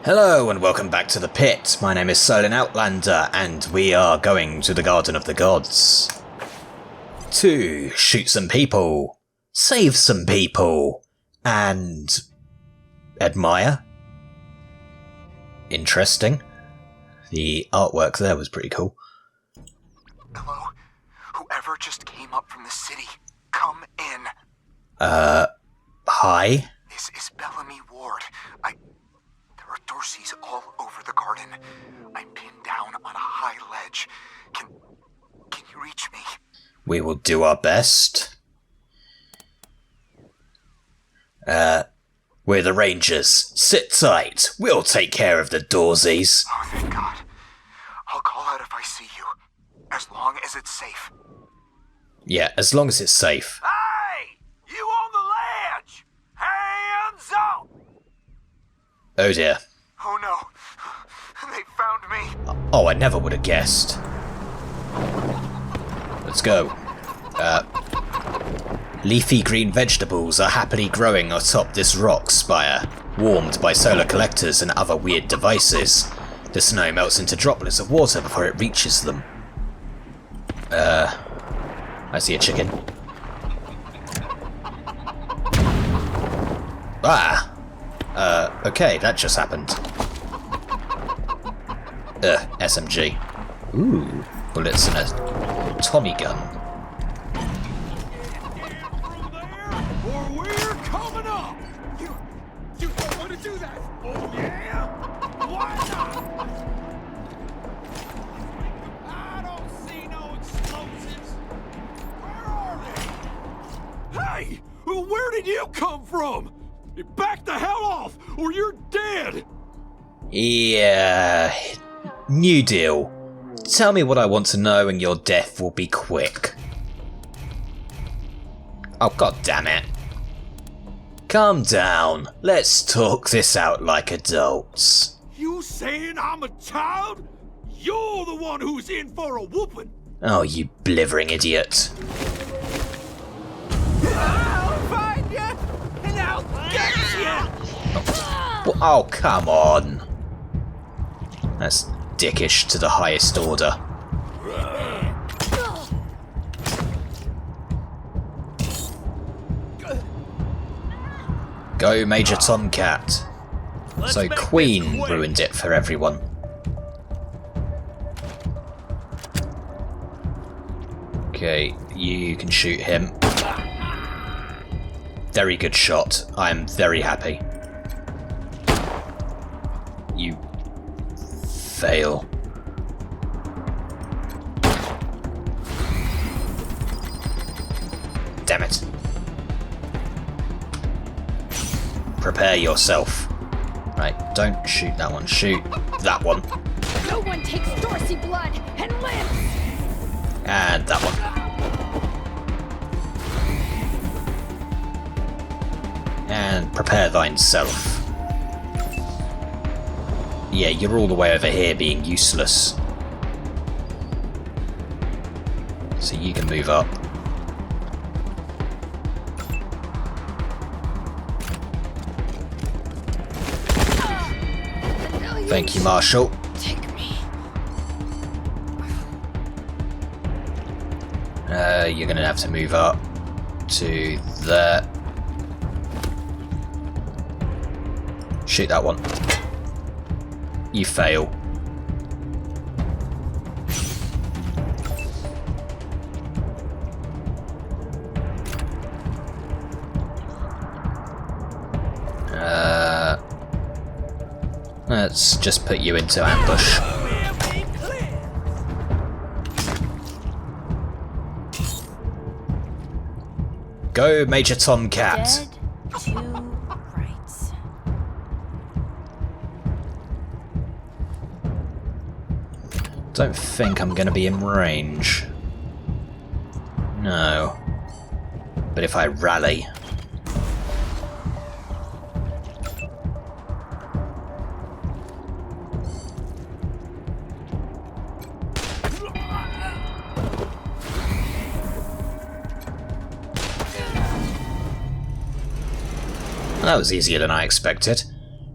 Hello and welcome back to the pit. My name is Solin Outlander and we are going to the Garden of the Gods. To shoot some people, save some people, and admire. Interesting. The artwork there was pretty cool. Hello? Whoever just came up from the city, come in. Hi? This is Bellamy Ward. There are Dorseys all over the garden. I'm pinned down on a high ledge. Can you reach me? We will do our best. We're the Rangers. Sit tight. We'll take care of the Dorseys. Oh, thank God. I'll call out if I see you. As long as it's safe. Yeah, as long as it's safe. Hey! You on the ledge! Hands up! Oh dear. Oh no. They found me. Oh, I never would have guessed. Let's go. Leafy green vegetables are happily growing atop this rock spire, warmed by solar collectors and other weird devices. The snow melts into droplets of water before it reaches them. I see a chicken. Ah! Okay, that just happened. SMG. Ooh, bullets and a Tommy gun. Or we're coming up! You don't want to do that! Oh yeah? Why not? I don't see no explosives. Where are they? Hey! Where did you come from? Back the hell off, or you're dead! Yeah. New deal. Tell me what I want to know and your death will be quick. Oh, god damn it. Calm down. Let's talk this out like adults. You saying I'm a child? You're the one who's in for a whooping! Oh, you blithering idiot. I'll find you, and I'll get you! Oh, come on. That's dickish to the highest order. Go, Major Tomcat. So Queen ruined it for everyone. Okay, you can shoot him. Very good shot. I am very happy. You fail. Damn it. Prepare yourself. Right, don't shoot that one. Shoot that one. No one takes Dorsey blood and lives! And that one. And prepare thyself. Yeah, you're all the way over here being useless. So you can move up. Thank you, Marshal. Take me. You're gonna have to move up to there. Shoot that one. You fail. Let's just put you into ambush. Go, Major Tomcat. Dead to rights. Don't think I'm gonna be in range. No. But if I rally... That was easier than I expected.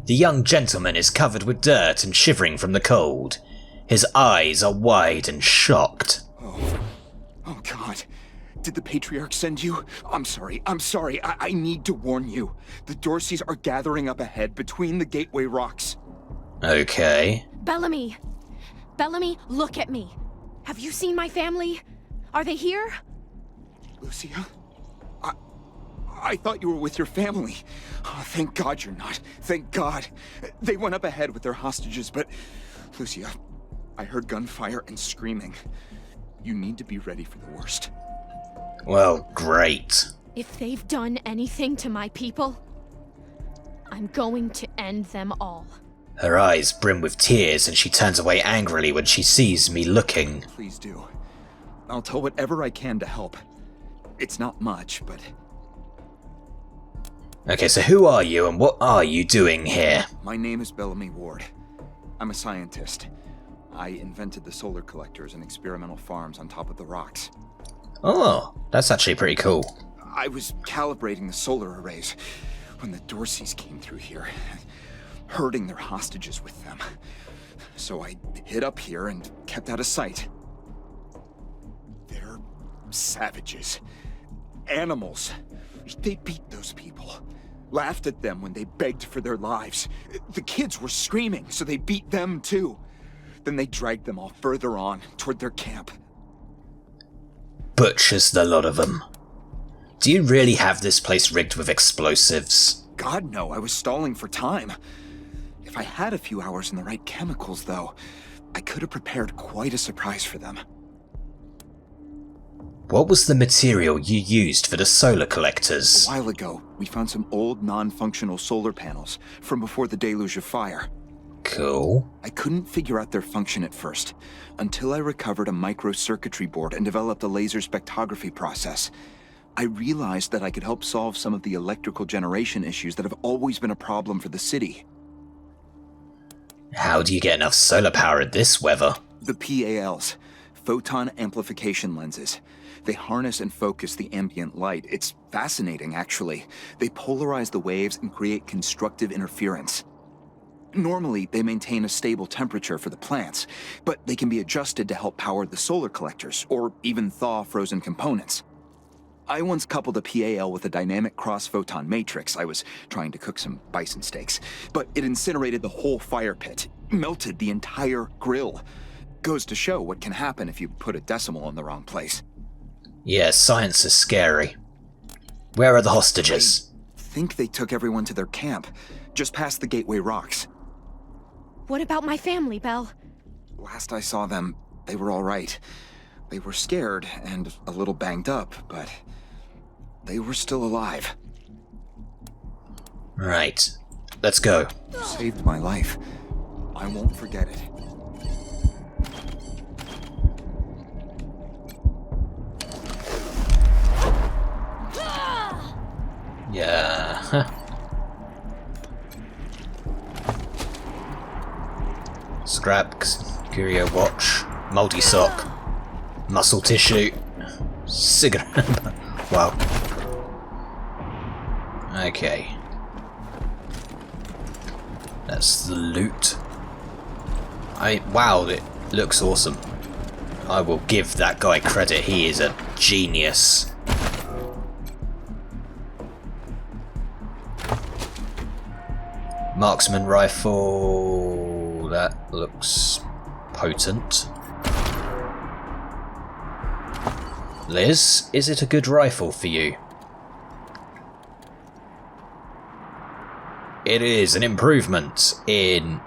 The young gentleman is covered with dirt and shivering from the cold. His eyes are wide and shocked. Oh God. Did the Patriarch send you? I'm sorry. I need to warn you. The Dorseys are gathering up ahead between the Gateway Rocks. Okay. Bellamy! Bellamy, look at me. Have you seen my family? Are they here? Lucia? I thought you were with your family. Oh, thank God you're not. Thank God. They went up ahead with their hostages, but... Lucia, I heard gunfire and screaming. You need to be ready for the worst. Well, great. If they've done anything to my people, I'm going to end them all. Her eyes brim with tears and she turns away angrily when she sees me looking. Please do. I'll tell whatever I can to help. It's not much, but... Okay, so who are you and what are you doing here? My name is Bellamy Ward. I'm a scientist. I invented the solar collectors and experimental farms on top of the rocks. Oh, that's actually pretty cool. I was calibrating the solar arrays when the Dorseys came through here, herding their hostages with them. So I hid up here and kept out of sight. They're savages. Animals. They beat those people. Laughed at them when they begged for their lives. The kids were screaming, so they beat them too. Then they dragged them all further on, toward their camp. Butchers the lot of them. Do you really have this place rigged with explosives? God, no, I was stalling for time. If I had a few hours and the right chemicals, though, I could have prepared quite a surprise for them. What was the material you used for the solar collectors? A while ago, we found some old non-functional solar panels from before the deluge of fire. Cool. I couldn't figure out their function at first, until I recovered a microcircuitry board and developed a laser spectrography process. I realized that I could help solve some of the electrical generation issues that have always been a problem for the city. How do you get enough solar power in this weather? The PALs, photon amplification lenses. They harness and focus the ambient light. It's fascinating, actually. They polarize the waves and create constructive interference. Normally, they maintain a stable temperature for the plants, but they can be adjusted to help power the solar collectors, or even thaw frozen components. I once coupled a PAL with a dynamic cross-photon matrix. I was trying to cook some bison steaks, but it incinerated the whole fire pit, melted the entire grill. Goes to show what can happen if you put a decimal in the wrong place. Yeah, science is scary. Where are the hostages? I think they took everyone to their camp, just past the Gateway Rocks. What about my family, Belle? Last I saw them, they were all right. They were scared and a little banged up, but they were still alive. Right. Let's go. You saved my life. I won't forget it. Yeah. Huh. Scrap, curio watch, multi-sock, muscle tissue, cigarette. Wow. Okay. That's the loot. Wow, it looks awesome. I will give that guy credit, he is a genius. Marksman rifle, that looks potent. Liz, is it a good rifle for you? It is an improvement in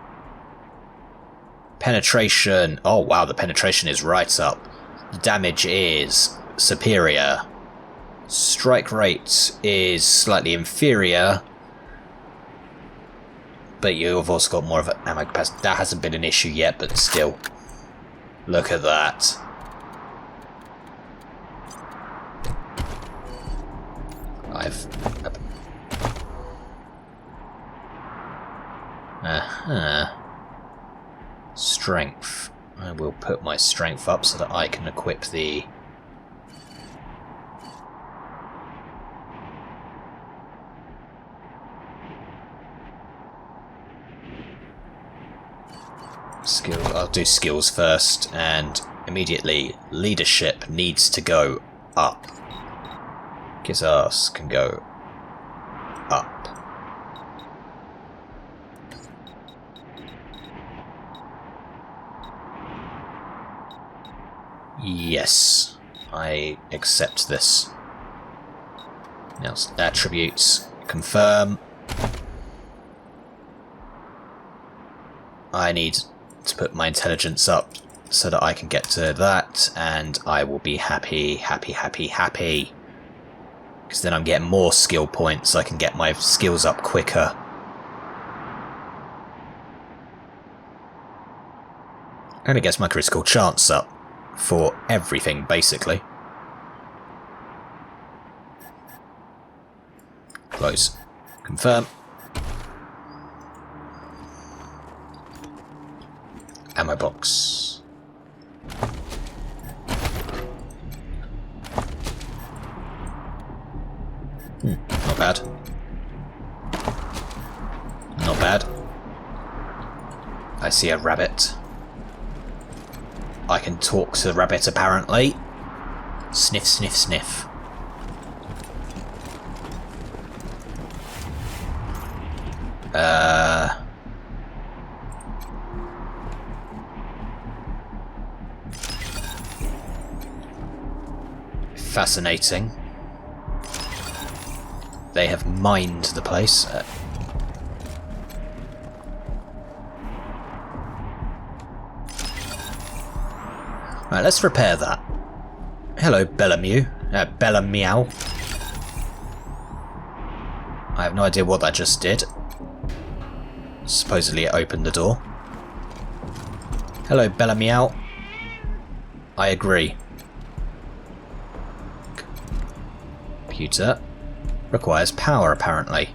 penetration. Oh wow, the penetration is right up. The damage is superior. Strike rate is slightly inferior. But you've also got more of an ammo capacity. That hasn't been an issue yet, but still. Look at that. Strength. I will put my strength up so that I can equip the... Skill. I'll do skills first, and immediately leadership needs to go up. His ass can go up. Yes, I accept this. Now, attributes, confirm. I need to put my intelligence up so that I can get to that, and I will be happy, happy, happy, happy. Because then I'm getting more skill points, so I can get my skills up quicker. And it gets my critical chance up for everything, basically. Close. Confirm. Ammo box. Not bad. Not bad. I see a rabbit. I can talk to the rabbit, apparently. Sniff, sniff, sniff. Fascinating. They have mined the place. Right, let's repair that. Hello, Bellamew. Bellameow. I have no idea what that just did. Supposedly it opened the door. Hello, Bellameow. I agree. Computer requires power, apparently.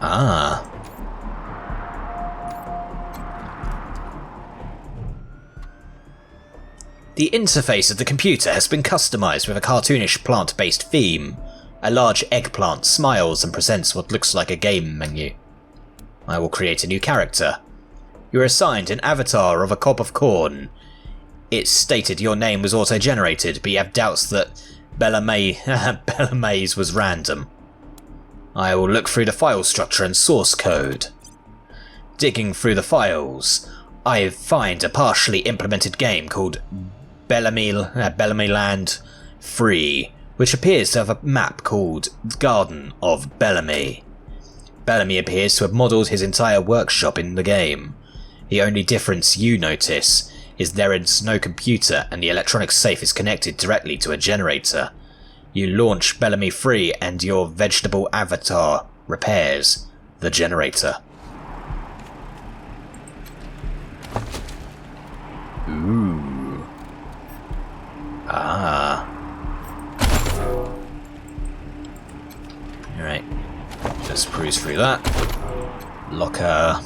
Ah. The interface of the computer has been customized with a cartoonish plant-based theme. A large eggplant smiles and presents what looks like a game menu. I will create a new character. You are assigned an avatar of a cob of corn. It's stated your name was auto-generated, but you have doubts that Bellamay's was random. I will look through the file structure and source code. Digging through the files, I find a partially implemented game called Bellamyland 3, which appears to have a map called Garden of Bellamy. Bellamy appears to have modelled his entire workshop in the game. The only difference you notice is there is no computer and the electronic safe is connected directly to a generator. You launch Bellamy 3 and your vegetable avatar repairs the generator. Ooh. Ah. Alright. Just cruise through that. Locker.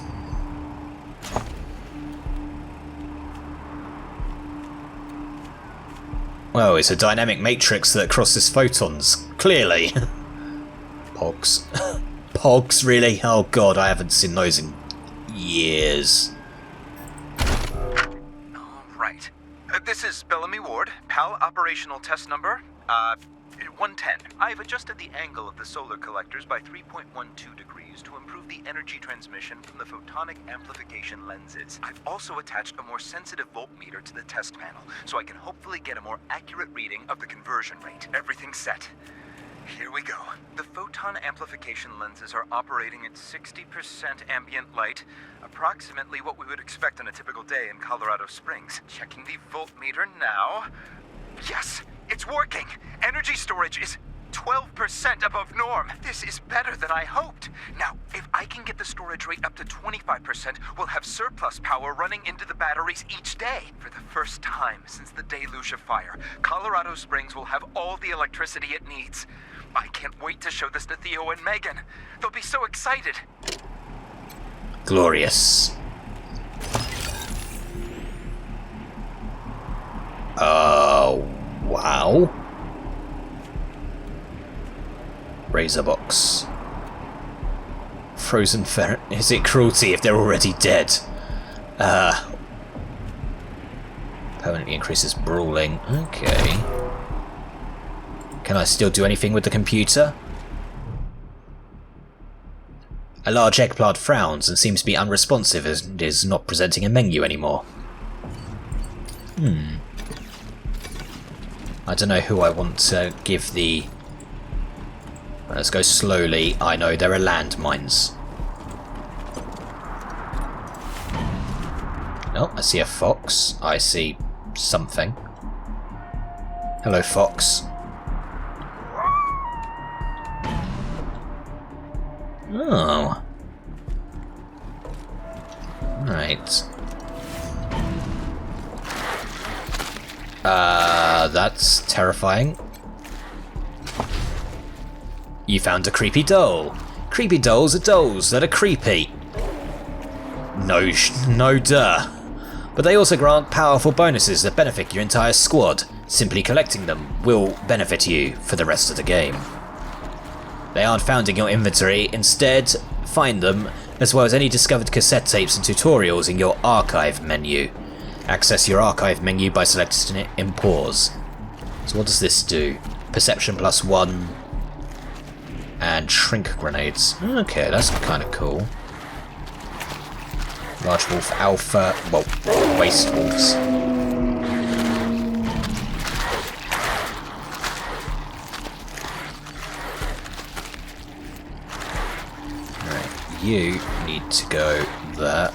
Well, it's a dynamic matrix that crosses photons, clearly. Pogs. Pogs, really? Oh god, I haven't seen those in years. Right. This is Bellamy Ward, PAL operational test number, 110. I've adjusted the angle of the solar collectors by 3.12 degrees to improve the energy transmission from the photonic amplification lenses. I've also attached a more sensitive voltmeter to the test panel, so I can hopefully get a more accurate reading of the conversion rate. Everything's set. Here we go. The photon amplification lenses are operating at 60% ambient light, approximately what we would expect on a typical day in Colorado Springs. Checking the voltmeter now. Yes, it's working! Energy storage is 12% above norm. This is better than I hoped. Now, if I can get the storage rate up to 25%, we'll have surplus power running into the batteries each day. For the first time since the deluge of fire, Colorado Springs will have all the electricity it needs. I can't wait to show this to Theo and Megan. They'll be so excited. Glorious. Wow. Razor box. Frozen ferret. Is it cruelty if they're already dead? Permanently increases brawling. Okay. Can I still do anything with the computer? A large eggplant frowns and seems to be unresponsive and is not presenting a menu anymore. I don't know who I want to give the... Let's go slowly. I know there are landmines. Oh, I see a fox. I see something. Hello, fox. Oh. Right. That's terrifying. You found a creepy doll. Creepy dolls are dolls that are creepy. No duh. But they also grant powerful bonuses that benefit your entire squad. Simply collecting them will benefit you for the rest of the game. They aren't found in your inventory, instead find them, as well as any discovered cassette tapes and tutorials in your archive menu. Access your archive menu by selecting it in pause. So what does this do? Perception +1 and shrink grenades. Okay, that's kind of cool. Large wolf alpha, well, waste wolves. Right, you need to go there.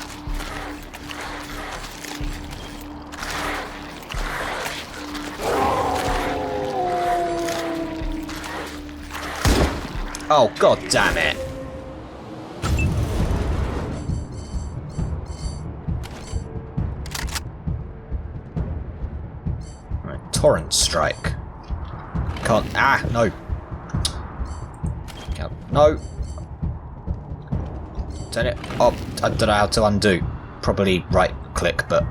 Oh, god damn it. Right, torrent strike. Can't. Ah, no. Can't. No. Turn it. Oh, I don't know how to undo. Probably right click, but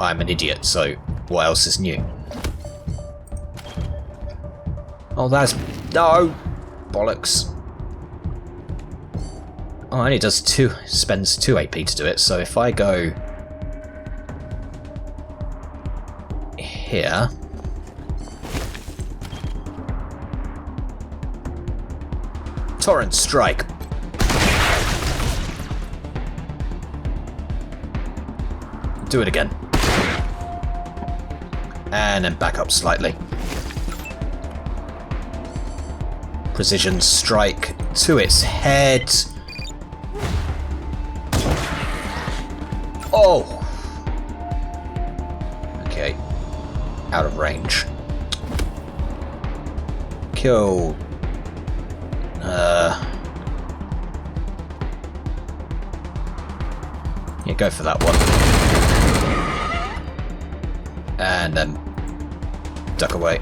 I'm an idiot, so what else is new? Oh, that's. No! Bollocks. Oh, it only does spends 2 AP to do it, so if I go here, torrent strike. Do it again. And then back up slightly. Precision strike to its head. Oh! Okay. Out of range. Kill. Yeah, go for that one. And then duck away.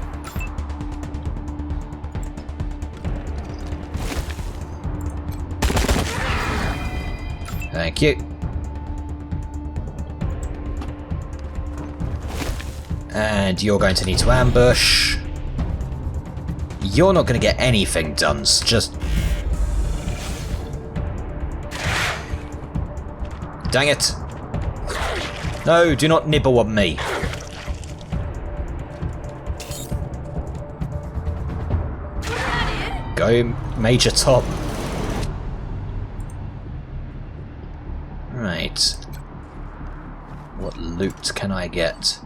Thank you. And you're going to need to ambush. You're not going to get anything done, just... Dang it. No, do not nibble on me. Go, Major Tom. Right. What loot can I get?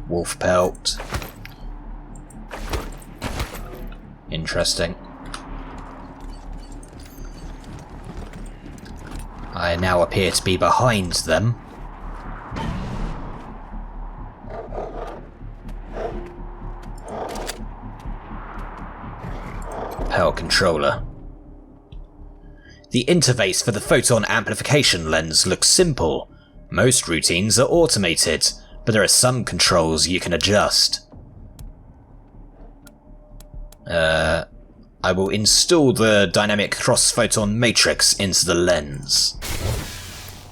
Wolf pelt. Interesting. I now appear to be behind them. Power controller. The interface for the photon amplification lens looks simple. Most routines are automated, but there are some controls you can adjust. I will install the dynamic cross-photon matrix into the lens.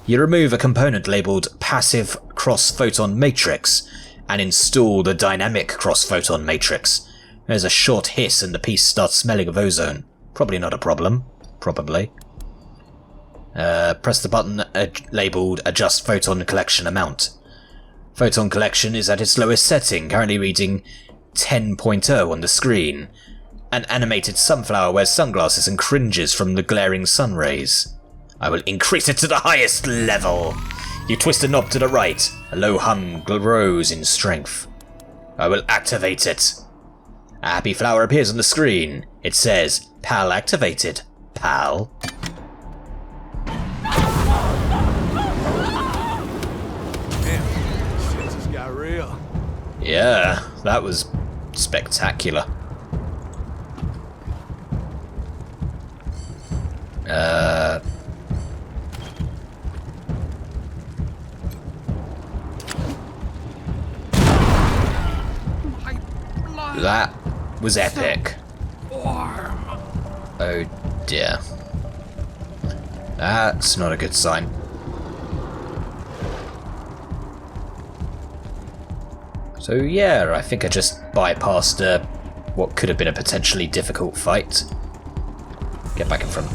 You remove a component labelled passive cross-photon matrix and install the dynamic cross-photon matrix. There's a short hiss and the piece starts smelling of ozone. Probably not a problem. probably. Press the button labelled Adjust Photon Collection Amount. Photon collection is at its lowest setting, currently reading 10.0 on the screen. An animated sunflower wears sunglasses and cringes from the glaring sun rays. I will increase it to the highest level. You twist a knob to the right. A low hum grows in strength. I will activate it. A happy flower appears on the screen. It says, PAL activated. PAL. Damn, shit just got real. Yeah, that was spectacular. That was epic. Oh dear. That's not a good sign. So yeah, I think I just bypassed what could have been a potentially difficult fight. Get back in front.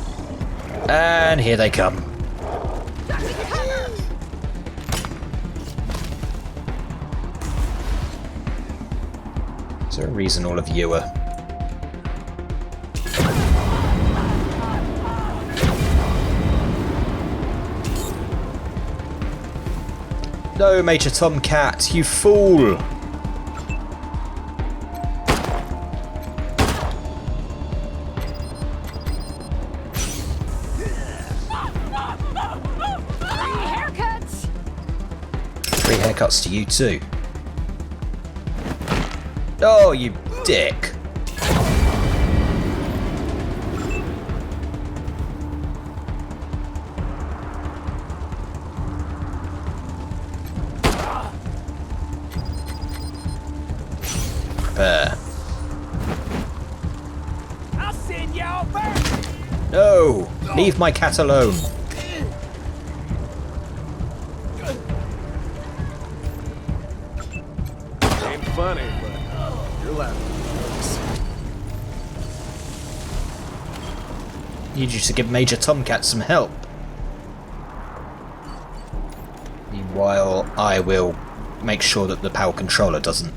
And here they come. Is there a reason all of you are... No, Major Tomcat, you fool! Free haircuts to you too. Oh, you dick. Prepare. I'll send y'all back. No! Leave my cat alone. Ain't funny, but you're laughing. Need you to give Major Tomcat some help. Meanwhile, I will make sure that the power controller doesn't.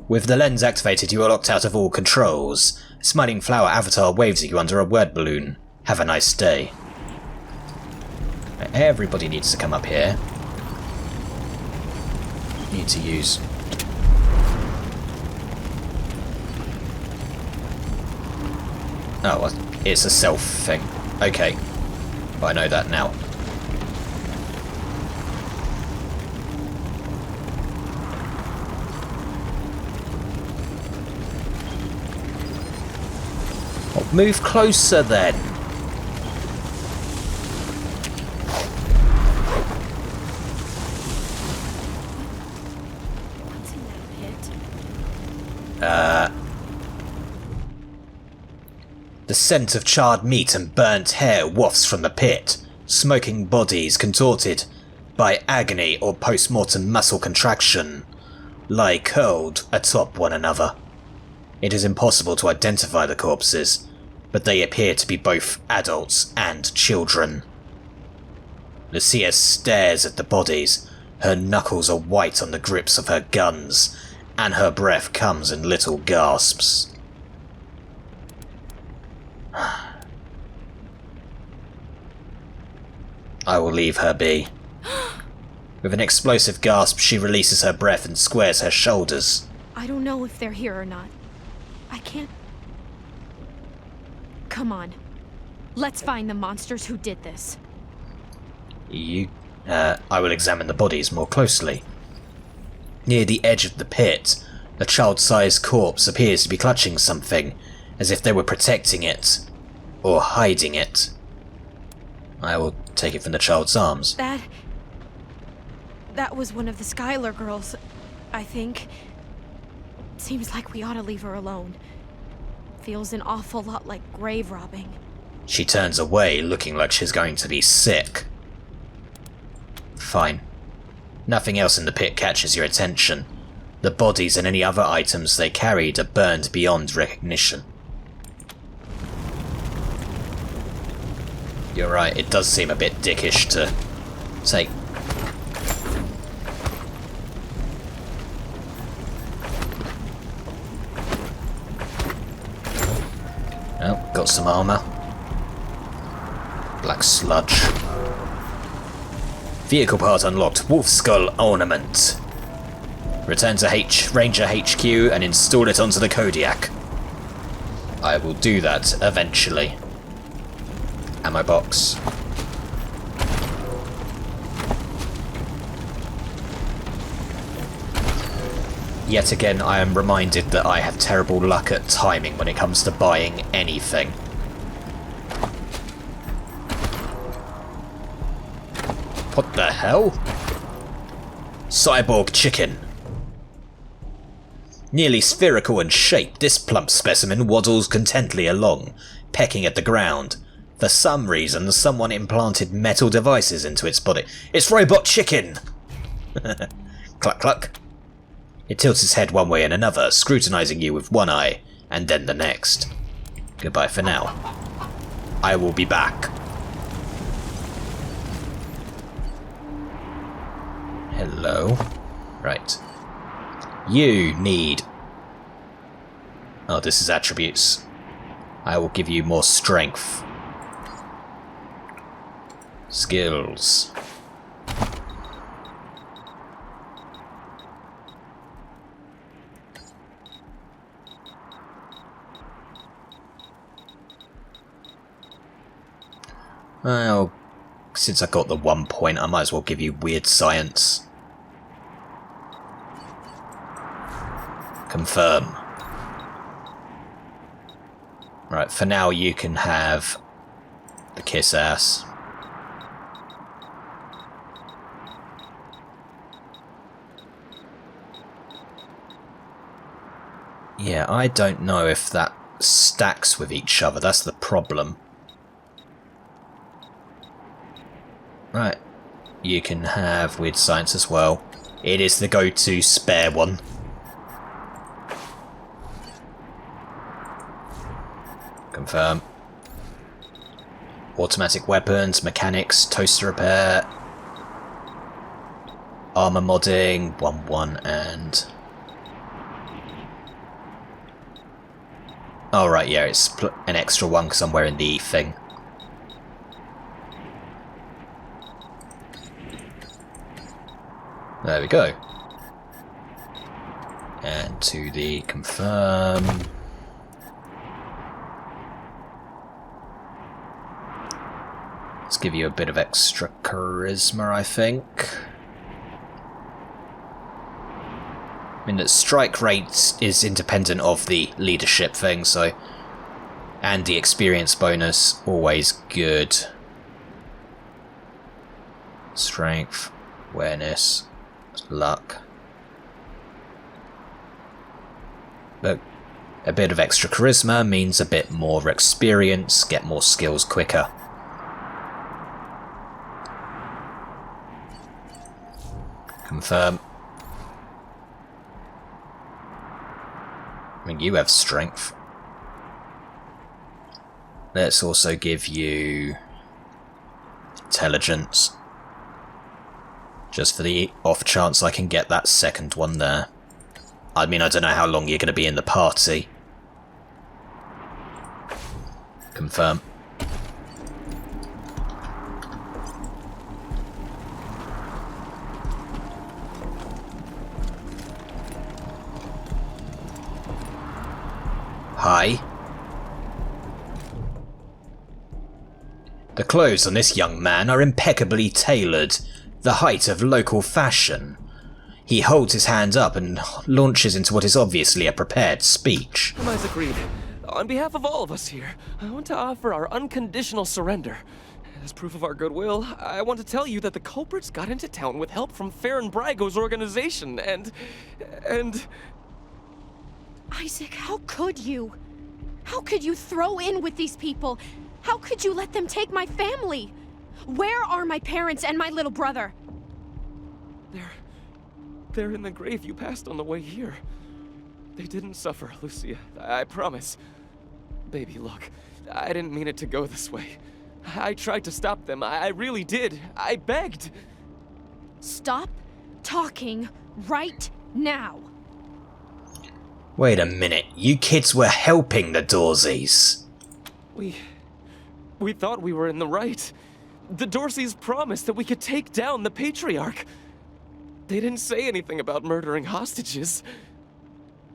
With the lens activated, you are locked out of all controls. A smiling flower avatar waves at you under a word balloon. Have a nice day. Everybody needs to come up here. Need to use... Oh, well, it's a self thing. Okay. I know that now. Well, move closer then. What's in that pit? The scent of charred meat and burnt hair wafts from the pit, smoking bodies contorted by agony or post-mortem muscle contraction lie curled atop one another. It is impossible to identify the corpses, but they appear to be both adults and children. Lucia stares at the bodies. Her knuckles are white on the grips of her guns, and her breath comes in little gasps. I will leave her be. With an explosive gasp, she releases her breath and squares her shoulders. I don't know if they're here or not. I can't... Come on. Let's find the monsters who did this. I will examine the bodies more closely. Near the edge of the pit, a child-sized corpse appears to be clutching something, as if they were protecting it, or hiding it. I will take it from the child's arms. That was one of the Skylar girls, I think. Seems like we ought to leave her alone. Feels an awful lot like grave robbing. She turns away, looking like she's going to be sick. Fine. Nothing else in the pit catches your attention. The bodies and any other items they carried are burned beyond recognition. You're right, it does seem a bit dickish to take. Oh, got some armour. Black sludge. Vehicle part unlocked. Wolf skull ornament. Return to Ranger HQ and install it onto the Kodiak. I will do that eventually. Ammo box. Yet again, I am reminded that I have terrible luck at timing when it comes to buying anything. What the hell? Cyborg chicken. Nearly spherical in shape, this plump specimen waddles contentedly along, pecking at the ground. For some reason, someone implanted metal devices into its body. It's robot chicken! Cluck cluck. It tilts its head one way and another, scrutinizing you with one eye, and then the next. Goodbye for now. I will be back. Hello. Right. You need... Oh, this is attributes. I will give you more strength. Skills. Well, since I got the 1 point, I might as well give you weird science. Confirm. Right, for now you can have the kiss ass. Yeah, I don't know if that stacks with each other, that's the problem. Right, you can have weird science as well. It is the go-to spare one. Confirm. Automatic weapons, mechanics, toaster repair, armor modding, 1-1 and... Oh right, yeah, it's an extra one somewhere in the thing. There we go. And to the confirm. Let's give you a bit of extra charisma, I think. I mean, the strike rate is independent of the leadership thing, so... And the experience bonus, always good. Strength, awareness, luck. But a bit of extra charisma means a bit more experience, get more skills quicker. Confirm. I mean, you have strength. Let's also give you intelligence. Just for the off chance I can get that second one there. I mean, I don't know how long you're going to be in the party. Confirm. Hi. The clothes on this young man are impeccably tailored, the height of local fashion. He holds his hand up and launches into what is obviously a prepared speech. As agreed. On behalf of all of us here, I want to offer our unconditional surrender. As proof of our goodwill, I want to tell you that the culprits got into town with help from Farron Brago's organization, and... Isaac, how could you? How could you throw in with these people? How could you let them take my family? Where are my parents and my little brother? They're in the grave you passed on the way here. They didn't suffer, Lucia. I promise. Baby, look. I didn't mean it to go this way. I tried to stop them. I really did. I begged. Stop talking right now. Wait a minute, you kids were helping the Dorseys. We thought we were in the right. The Dorseys promised that we could take down the Patriarch. They didn't say anything about murdering hostages.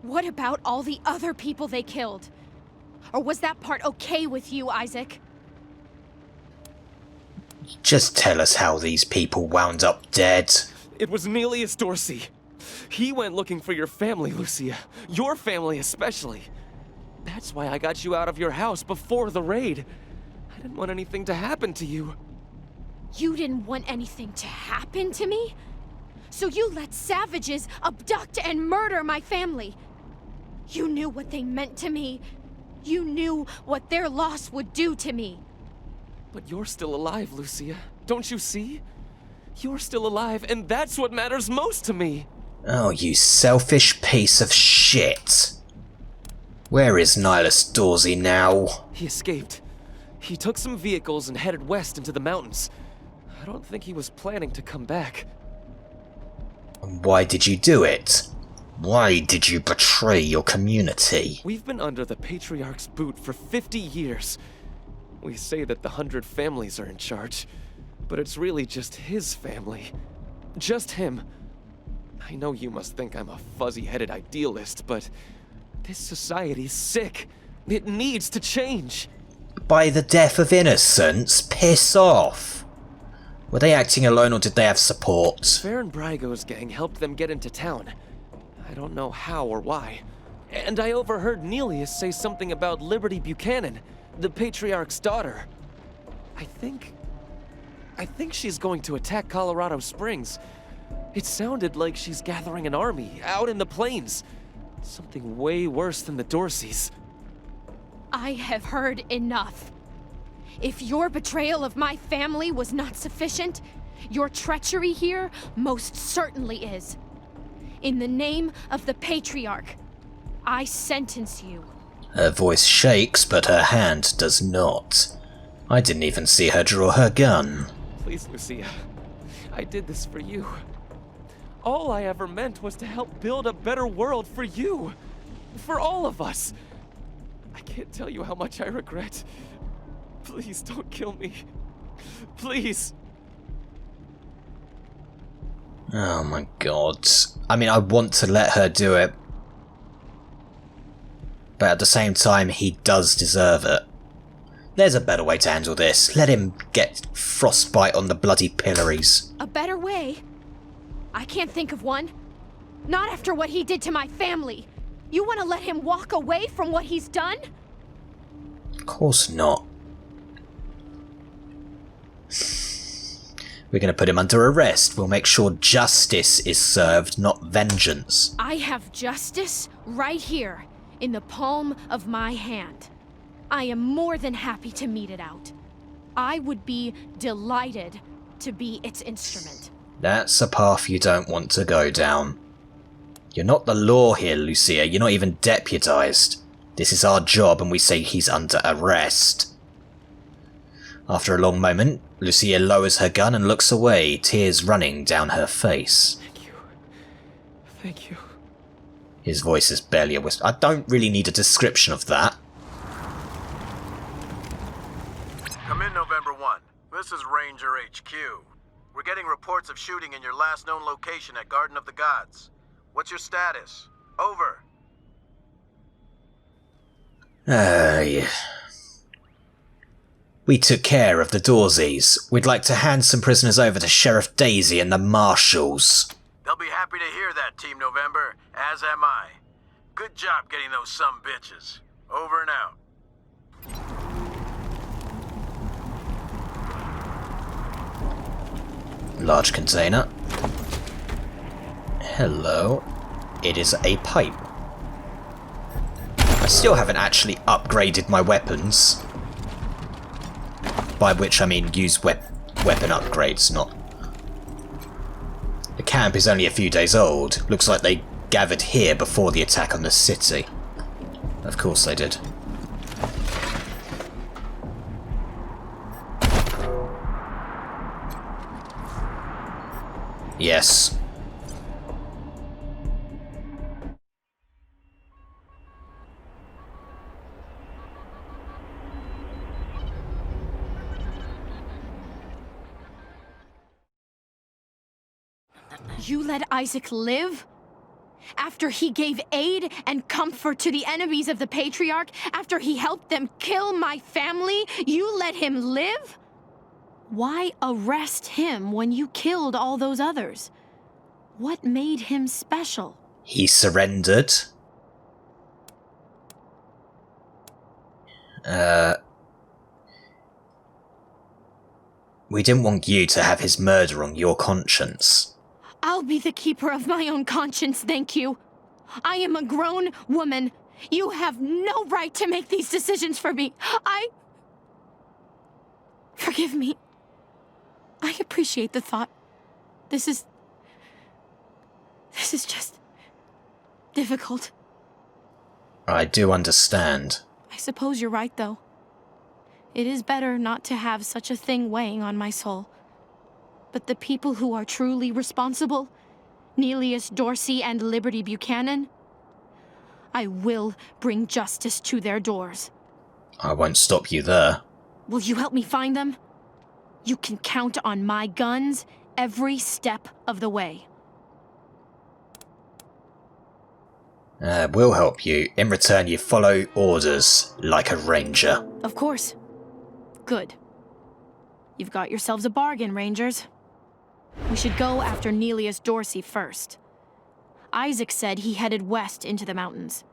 What about all the other people they killed? Or was that part okay with you, Isaac? Just tell us how these people wound up dead. It was Nelius Dorsey. He went looking for your family, Lucia. Your family especially. That's why I got you out of your house before the raid. I didn't want anything to happen to you. You didn't want anything to happen to me? So you let savages abduct and murder my family. You knew what they meant to me. You knew what their loss would do to me. But you're still alive, Lucia. Don't you see? You're still alive, and that's what matters most to me. Oh, you selfish piece of shit. Where is Nihilus Dorsey now? He escaped. He took some vehicles and headed west into the mountains. I don't think he was planning to come back. Why did you do it? Why did you betray your community? We've been under the Patriarch's boot for 50 years. We say that the 100 families are in charge, but it's really just his family. Just him. I know you must think I'm a fuzzy-headed idealist, but this society's sick. It needs to change. By the death of innocents? Piss off. Were they acting alone or did they have support? Farron Brago's gang helped them get into town. I don't know how or why. And I overheard Nelius say something about Liberty Buchanan, the Patriarch's daughter. I think she's going to attack Colorado Springs. It sounded like she's gathering an army out in the plains. Something way worse than the Dorseys. I have heard enough. If your betrayal of my family was not sufficient, your treachery here most certainly is. In the name of the Patriarch, I sentence you. Her voice shakes, but her hand does not. I didn't even see her draw her gun. Please, Lucia. I did this for you. All I ever meant was to help build a better world for you. For all of us. I can't tell you how much I regret. Please don't kill me. Please. Oh my god. I mean, I want to let her do it. But at the same time, he does deserve it. There's a better way to handle this. Let him get frostbite on the bloody pillories. A better way? I can't think of one. Not after what he did to my family. You want to let him walk away from what he's done? Of course not. We're going to put him under arrest. We'll make sure justice is served, not vengeance. I have justice right here, in the palm of my hand. I am more than happy to mete it out. I would be delighted to be its instrument. That's a path you don't want to go down. You're not the law here, Lucia. You're not even deputized. This is our job and we say he's under arrest. After a long moment, Lucia lowers her gun and looks away, tears running down her face. Thank you. Thank you. His voice is barely a whisper. I don't really need a description of that. Come in, November 1. This is Ranger HQ. We're getting reports of shooting in your last known location at Garden of the Gods. What's your status? Over. Yeah. We took care of the Dorseys. We'd like to hand some prisoners over to Sheriff Daisy and the Marshals. They'll be happy to hear that, Team November, as am I. Good job getting those sumbitches. Over and out. Large container. Hello. It is a pipe. I still haven't actually upgraded my weapons. By which I mean use weapon upgrades, not... The camp is only a few days old. Looks like they gathered here before the attack on the city. Of course they did. Yes. You let Isaac live? After he gave aid and comfort to the enemies of the Patriarch? After he helped them kill my family? You let him live? Why arrest him when you killed all those others? What made him special? He surrendered. We didn't want you to have his murder on your conscience. I'll be the keeper of my own conscience, thank you. I am a grown woman. You have no right to make these decisions for me. Forgive me. I appreciate the thought. This is just difficult. I do understand. I suppose you're right, though. It is better not to have such a thing weighing on my soul. But the people who are truly responsible, Nelius Dorsey and Liberty Buchanan, I will bring justice to their doors. I won't stop you there. Will you help me find them? You can count on my guns every step of the way. We'll help you. In return, you follow orders like a ranger. Of course. Good. You've got yourselves a bargain, Rangers. We should go after Nelius Dorsey first. Isaac said he headed west into the mountains.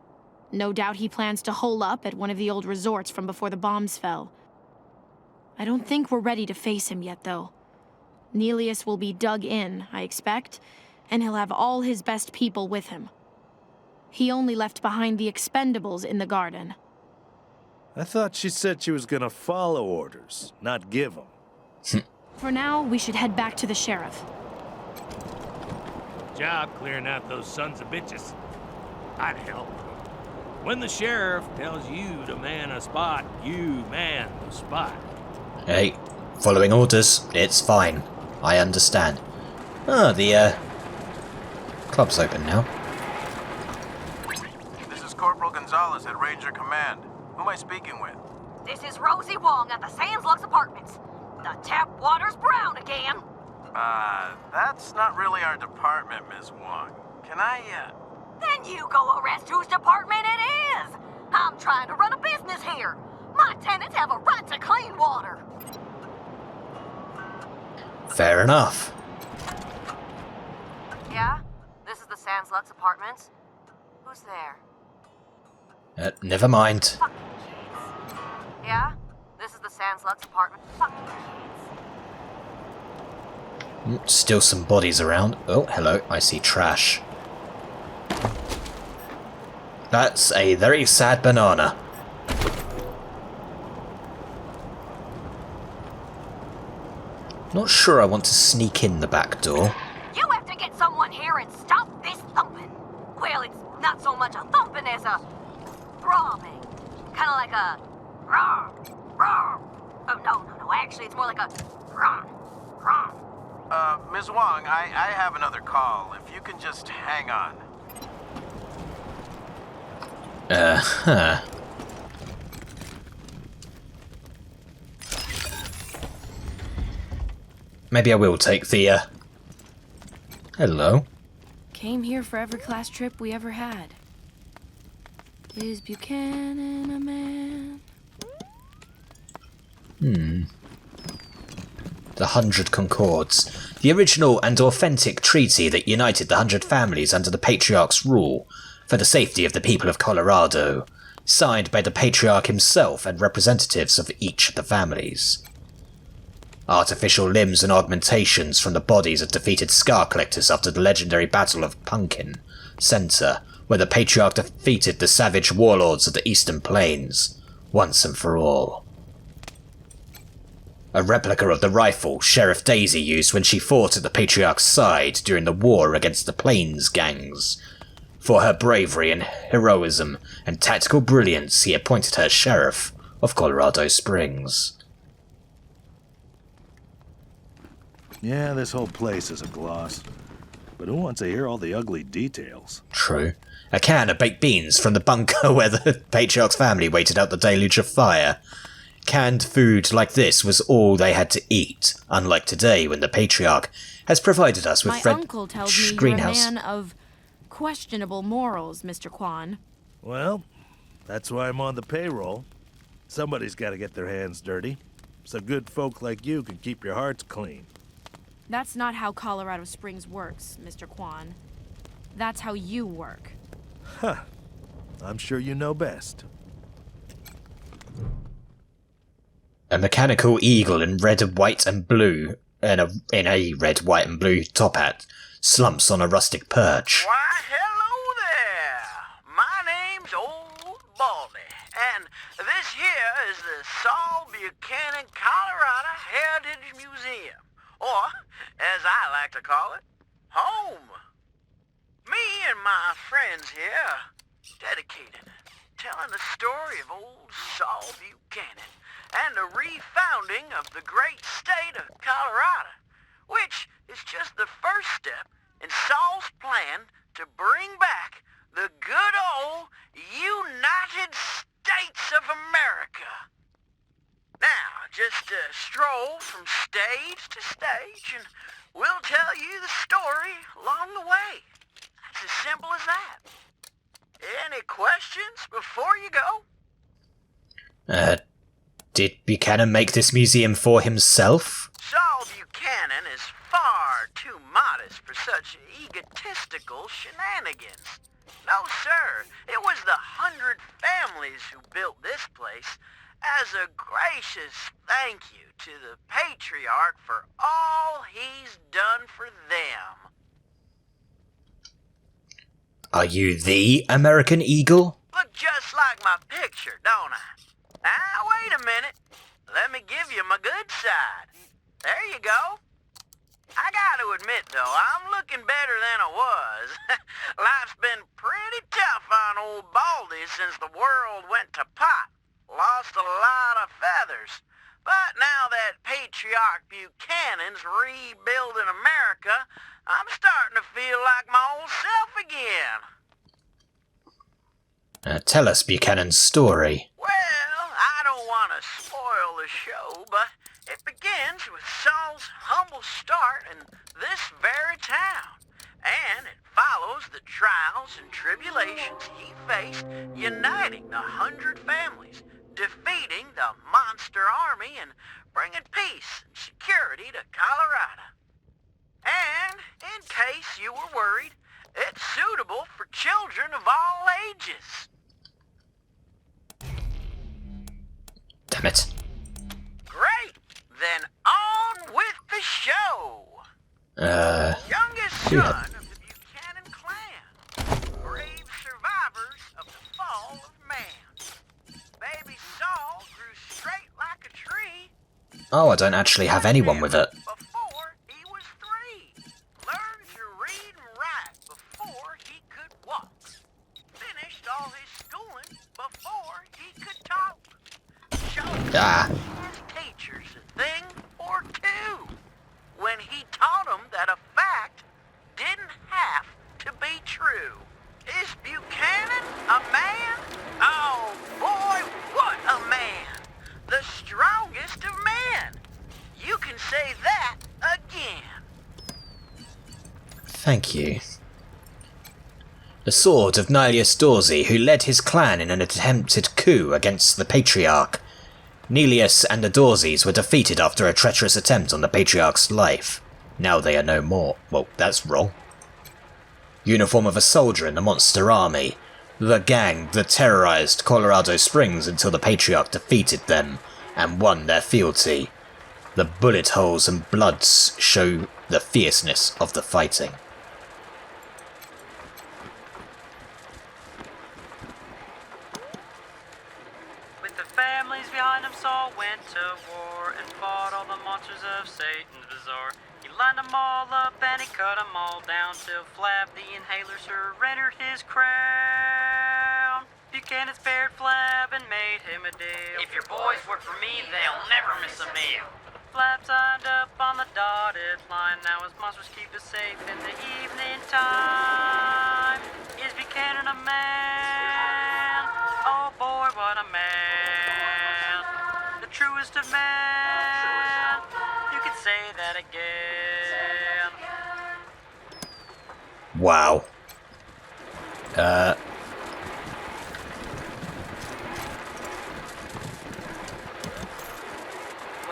No doubt he plans to hole up at one of the old resorts from before the bombs fell. I don't think we're ready to face him yet, though. Nelius will be dug in, I expect, and he'll have all his best people with him. He only left behind the expendables in the garden. I thought she said she was gonna follow orders, not give them. For now, we should head back to the sheriff. Job clearing out those sons of bitches. I'd help. When the sheriff tells you to man a spot, you man the spot. Hey, following orders, it's fine. I understand. Ah, the club's open now. This is Corporal Gonzalez at Ranger Command. Who am I speaking with? This is Rosie Wong at the Sands Lux Apartments. The tap water's brown again. That's not really our department, Ms. Wong. Can I, Then you go arrest whose department it is. I'm trying to run a business here. My tenants have a right to clean water. Fair enough. Yeah? This is the Sands Lux Apartments? Who's there? Never mind. Fucking kids. Yeah? This is the Sands Lux Apartment. Fucking kids. Still some bodies around. Oh, hello, I see trash. That's a very sad banana. Not sure I want to sneak in the back door. You have to get someone here and stop this thumping. Well, it's not so much a thumping as a throbbing. Kind of like a rawr, rawr. Oh, no. Actually, it's more like a rawr, rawr. Ms. Wong, I have another call. If you can just hang on. Huh. Maybe I will take the, Hello. Came here for every class trip we ever had. Is Buchanan a man? The 100 Concords. The original and authentic treaty that united the 100 families under the Patriarch's rule for the safety of the people of Colorado, signed by the Patriarch himself and representatives of each of the families. Artificial limbs and augmentations from the bodies of defeated Scar Collectors after the legendary Battle of Pumpkin Center, where the Patriarch defeated the savage warlords of the Eastern Plains, once and for all. A replica of the rifle Sheriff Daisy used when she fought at the Patriarch's side during the war against the Plains gangs. For her bravery and heroism and tactical brilliance, he appointed her Sheriff of Colorado Springs. Yeah, this whole place is a gloss. But who wants to hear all the ugly details? True. A can of baked beans from the bunker where the Patriarch's family waited out the deluge of fire. Canned food like this was all they had to eat, unlike today when the Patriarch has provided us with My uncle tells me you're a greenhouse. man of questionable morals, Mr. Kwan. Well, that's why I'm on the payroll. Somebody's got to get their hands dirty, so good folk like you can keep your hearts clean. That's not how Colorado Springs works, Mr. Kwan. That's how you work. Huh. I'm sure you know best. A mechanical eagle in red, white and blue, in a red, white and blue top hat, slumps on a rustic perch. Why, hello there. My name's Old Baldy, and this here is the Saul Buchanan, Colorado Heritage Museum, or, as I like to call it, home. Me and my friends here dedicated telling the story of old Saul Buchanan and the refounding of the great state of Colorado, which is just the first step in Saul's plan to bring back the good old United States of America. Now, just stroll from stage to stage and we'll tell you the story along the way. It's as simple as that. Any questions before you go? Did Buchanan make this museum for himself? Saul Buchanan is far too modest for such egotistical shenanigans. No, sir. It was the 100 families who built this place as a gracious thank you to the Patriarch for all he's done for them. Are you the American Eagle? Look just like my picture, don't I? Now, wait a minute. Let me give you my good side. There you go. I gotta admit, though, I'm looking better than I was. Life's been pretty tough on old Baldy since the world went to pot. Lost a lot of feathers. But now that Patriarch Buchanan's rebuilding America, I'm starting to feel like my old self again. Tell us Buchanan's story. Well, I don't want to spoil the show, but it begins with Saul's humble start in this very town. And it follows the trials and tribulations he faced uniting the 100 families, defeating the monster army, and bringing peace and security to Colorado. And, in case you were worried, it's suitable for children of all ages. Damn it. Great! Then on with the show! Youngest son of the Buchanan clan. Brave survivors of the fall of man. Baby Saul grew straight like a tree. Oh, I don't actually have anyone with it. Before he was 3. Learned to read and write before he could walk. Finished all his schooling before he could talk. Showed his teachers a thing or two. When he taught them that a fact didn't have to be true. Is Buchanan a man? Oh boy, what a man! The strongest of men! You can say that again. Thank you. The sword of Nilius Dorsey, who led his clan in an attempted coup against the Patriarch. Nilius and the Dorseys were defeated after a treacherous attempt on the Patriarch's life. Now they are no more. Well, that's wrong. Uniform of a soldier in the monster army. The gang that terrorized Colorado Springs until the Patriarch defeated them and won their fealty. The bullet holes and bloods show the fierceness of the fighting. Families behind him Saul went to war and fought all the monsters of Satan's bazaar. He lined them all up and he cut them all down till Flab the Inhaler surrendered his crown. Buchanan spared Flab and made him a deal. If your boys work for me, they'll never miss a meal. flap signed up on the dotted line. Now his monsters keep us safe in the evening time. Is Buchanan a man? Oh boy, what a man. The truest of men. You could say that again. Wow. Well,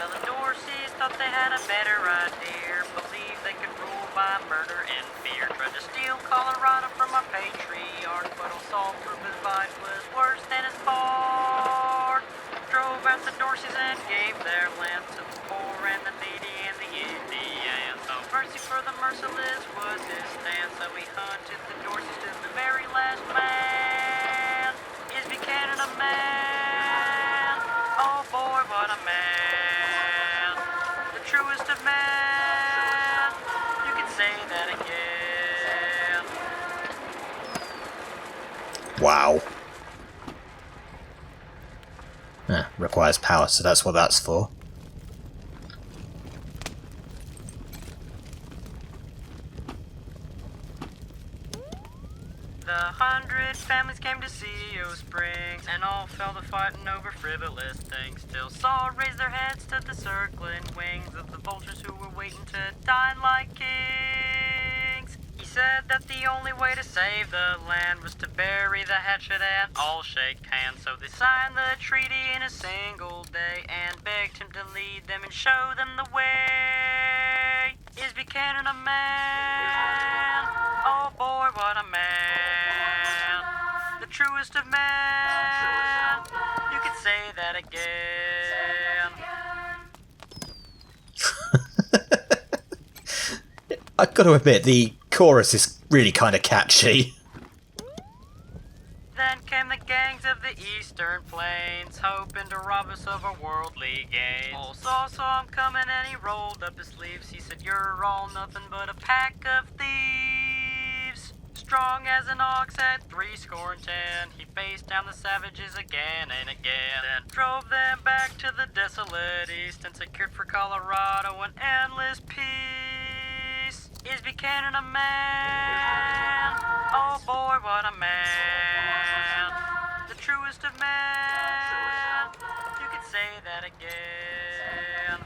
the Dorseys thought they had a better idea. Believed they could rule by murder and fear. Tried to steal Colorado from our patriarch, but old Saul proved his fight was worse than his part. Drove out the Dorseys and gave their land to the poor and the needy and the Indians. So mercy for the merciless was his stand. So he hunted the Dorseys to the very last man. Is Buchanan a man? Oh boy, what a man. The truest of men. You can say that again. Wow. Requires power, so that's what that's for. The 100 families came to see Springs, and all fell to fighting over frivolous things. Still saw raise their heads to the circling wings of the vultures who were waiting to dine like kings. He said that the only way to save the land was to bury the hatchet and all shake hands. So they signed the treaty in a single day and begged him to lead them and show them the way. Is Buchanan a man? Oh boy, what a man. The truest of men. You could say that again. I've got to admit, the chorus is really kind of catchy. Then came the gangs of the eastern plains, hoping to rob us of our worldly gains. Old Saul saw him coming and he rolled up his sleeves. He said, "You're all nothing but a pack of thieves." Strong as an ox at 70. He faced down the savages again and again. Then drove them back to the desolate east and secured for Colorado an endless peace. Is Buchanan a man? Oh boy, what a man. The truest of men. You could say that again.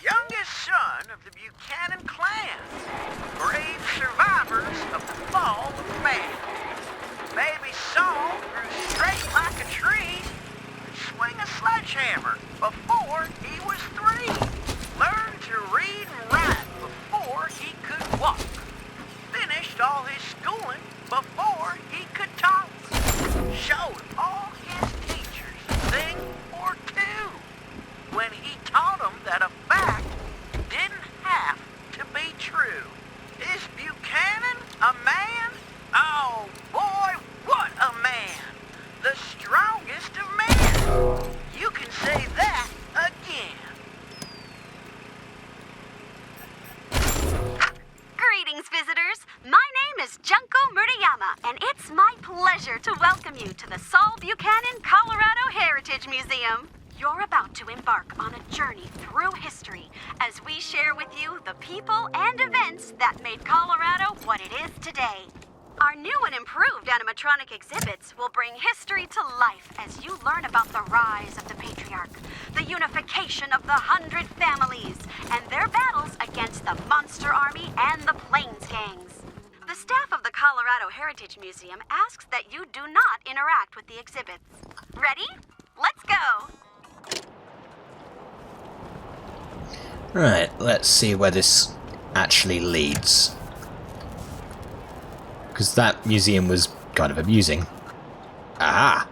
Youngest son of the Buchanan clan, brave survivors of the fall of man. Baby Saul grew straight like a tree, could swing a sledgehammer before he was 3. Learned to read and write before he could walk. Finished all his schooling before he could talk. Showed all his teachers a thing or two when he taught them that a fact didn't have to be true. Is Buchanan a man? Oh boy, what a man! The strongest of men! You can say that again. Greetings, visitors. My name is Junko Murayama, and it's my pleasure to welcome you to the Saul Buchanan Colorado Heritage Museum. You're about to embark on a journey through history as we share with you the people and events that made Colorado what it is today. Our new and improved animatronic exhibits will bring history to life as you learn about the rise of the patriarch, the unification of the 100 families, and their battles against the Monster Army and the Plains gangs. The staff of the Colorado Heritage Museum asks that you do not interact with the exhibits. Ready? Let's go! Right, let's see where this actually leads. Because that museum was kind of amusing. Aha!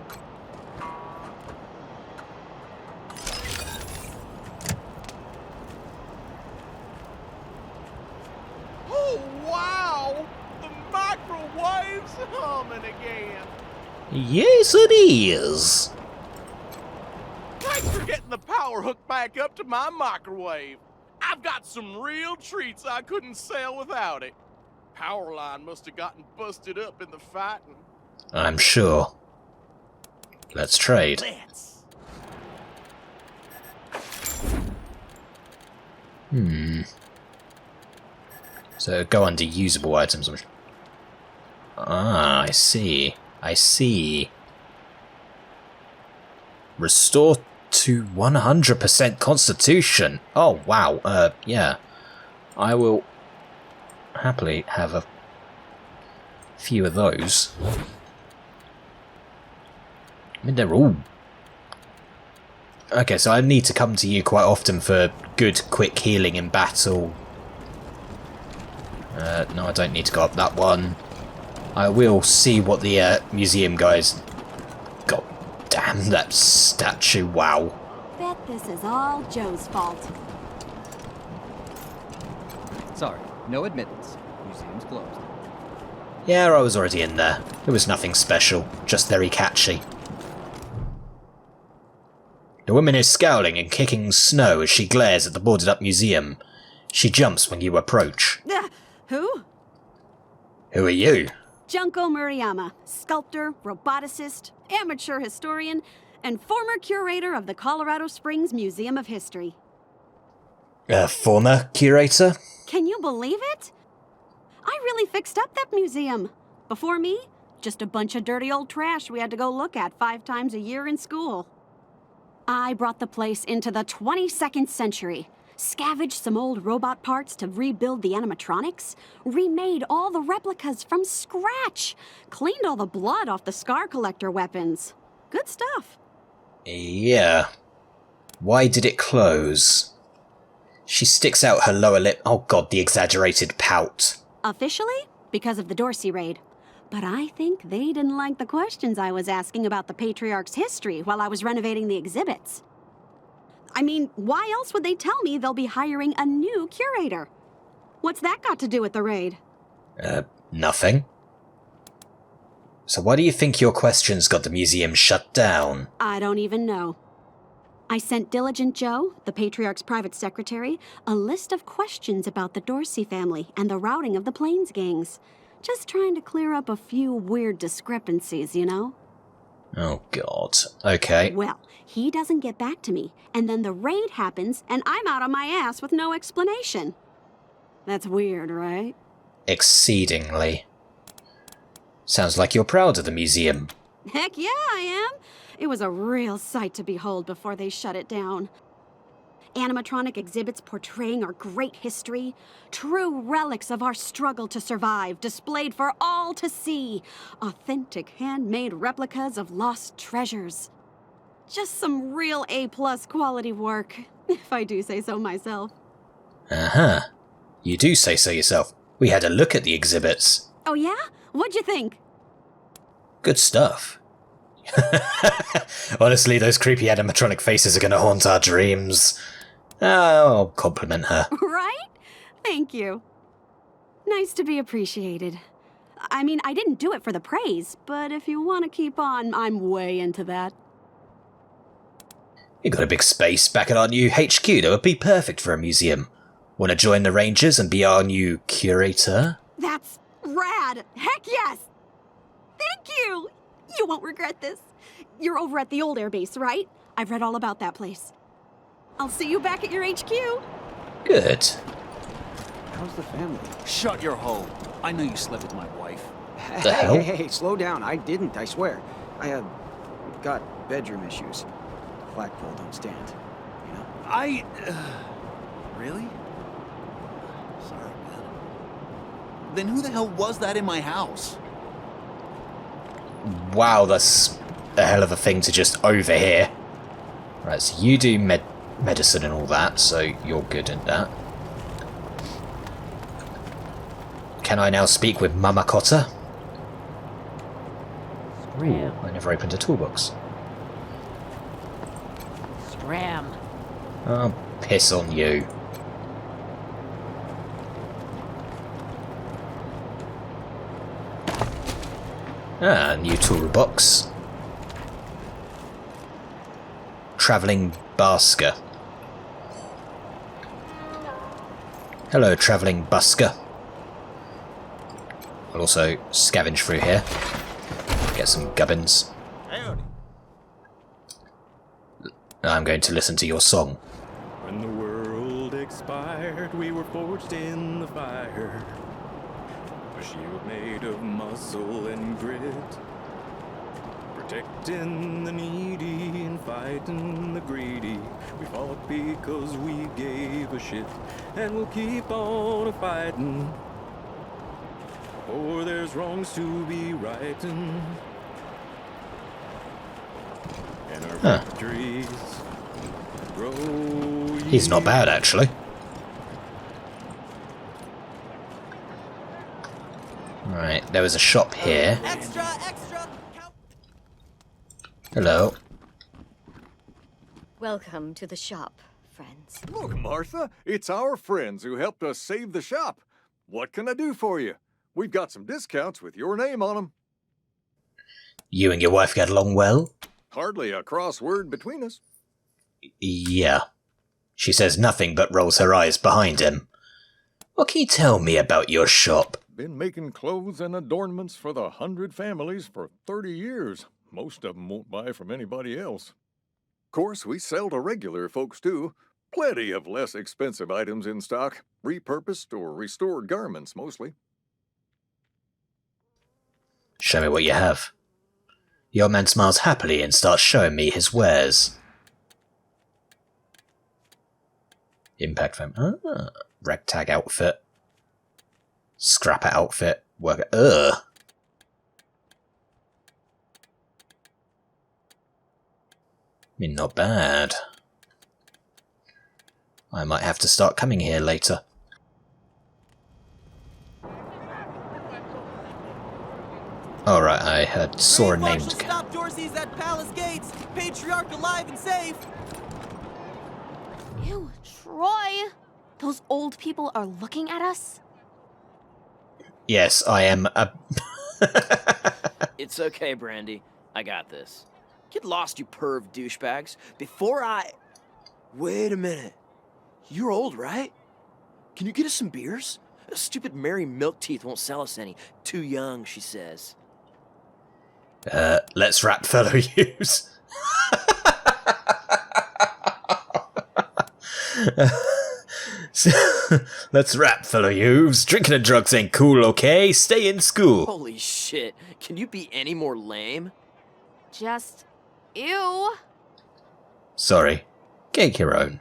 Oh, wow! The microwave's humming again. Yes, it is! Thanks for getting the power hook back up to my microwave. I've got some real treats I couldn't sell without it. Power line must have gotten busted up in the fighting. I'm sure. Let's trade. Let's. So go under usable items. Ah, I see. I see. Restore to 100% constitution. Oh, wow. Yeah. I will happily have a few of those. I mean, they're all... Okay, so I need to come to you quite often for good, quick healing in battle. No, I don't need to go up that one. I will see what the museum guys... God damn, that statue, wow. Bet this is all Joe's fault. Sorry, no admittance. Museum's closed. Yeah, I was already in there. It was nothing special, just very catchy. The woman is scowling and kicking snow as she glares at the boarded up museum. She jumps when you approach. Who? Who are you? Junko Murayama, sculptor, roboticist, amateur historian, and former curator of the Colorado Springs Museum of History. Former curator? Can you believe it? I really fixed up that museum. Before me, just a bunch of dirty old trash we had to go look at 5 times a year in school. I brought the place into the 22nd century, scavenged some old robot parts to rebuild the animatronics, remade all the replicas from scratch, cleaned all the blood off the scar collector weapons. Good stuff. Yeah. Why did it close? She sticks out her lower lip. Oh god, the exaggerated pout. Officially, because of the Dorsey raid. But I think they didn't like the questions I was asking about the Patriarch's history while I was renovating the exhibits. I mean, why else would they tell me they'll be hiring a new curator? What's that got to do with the raid? Nothing. So why do you think your questions got the museum shut down? I don't even know. I sent Diligent Joe, the Patriarch's private secretary, a list of questions about the Dorsey family and the routing of the Plains gangs. Just trying to clear up a few weird discrepancies, you know? Oh god. Okay. Well, he doesn't get back to me, and then the raid happens, and I'm out on my ass with no explanation. That's weird, right? Exceedingly. Sounds like you're proud of the museum. Heck yeah, I am. It was a real sight to behold before they shut it down. Animatronic exhibits portraying our great history, true relics of our struggle to survive, displayed for all to see, authentic handmade replicas of lost treasures. Just some real A+ quality work, if I do say so myself. Uh-huh. You do say so yourself. We had a look at the exhibits. Oh yeah? What'd you think? Good stuff. Honestly, those creepy animatronic faces are gonna haunt our dreams. I'll compliment her. Right? Thank you. Nice to be appreciated. I mean, I didn't do it for the praise, but if you want to keep on, I'm way into that. You got a big space back at our new HQ that would be perfect for a museum. Want to join the Rangers and be our new curator? That's rad! Heck yes! Thank you! You won't regret this. You're over at the old airbase, right? I've read all about that place. I'll see you back at your HQ. Good. How's the family? Shut your hole. I know you slept with my wife. The hell? Hey, slow down. I didn't, I swear. I have got bedroom issues. The flagpole don't stand, you know? Really? Sorry, man. Then who the hell was that in my house? Wow, that's a hell of a thing to just overhear. Right, so you do medicine and all that, so you're good at that. Can I now speak with Mama Cotta? Ooh, I never opened a toolbox. Scram. Oh, piss on you. Ah, new toolbox. Travelling Basker. Hello, Travelling Busker. I'll also scavenge through here. Get some gubbins. Howdy. I'm going to listen to your song. When the world explodes. inspired, we were forged in the fire. A shield made of muscle and grit, protecting the needy and fighting the greedy. We fought because we gave a shit, and we'll keep on fighting. For there's wrongs to be righting, and our victories grow. He's not bad, actually. Right, there was a shop here. Extra! Hello. Welcome to the shop, friends. Look, Martha, it's our friends who helped us save the shop. What can I do for you? We've got some discounts with your name on them. You and your wife get along well? Hardly a crossword between us. Yeah. She says nothing but rolls her eyes behind him. What can you tell me about your shop? Been making clothes and adornments for the 100 families for 30 years. Most of them won't buy from anybody else. Of course, we sell to regular folks, too. Plenty of less expensive items in stock. Repurposed or restored garments, mostly. Show me what you have. The old man smiles happily and starts showing me his wares. Impact foam. Ragtag outfit. Scrapper outfit. Worker. Ugh. I mean, not bad. I might have to start coming here later. Alright, I saw a name. Stop Dorsey's at Palace Gates! Patriarch alive and safe! Ew, Troy! Those old people are looking at us? Yes, I am a... It's okay, Brandy. I got this. Get lost, you perv douchebags. Before I... Wait a minute. You're old, right? Can you get us some beers? Stupid Mary Milkteeth won't sell us any. Too young, she says. Let's wrap, fellow youths. Let's wrap, fellow youths. Drinking and drugs ain't cool, okay? Stay in school. Holy shit. Can you be any more lame? Just... ew. Sorry. Get your own.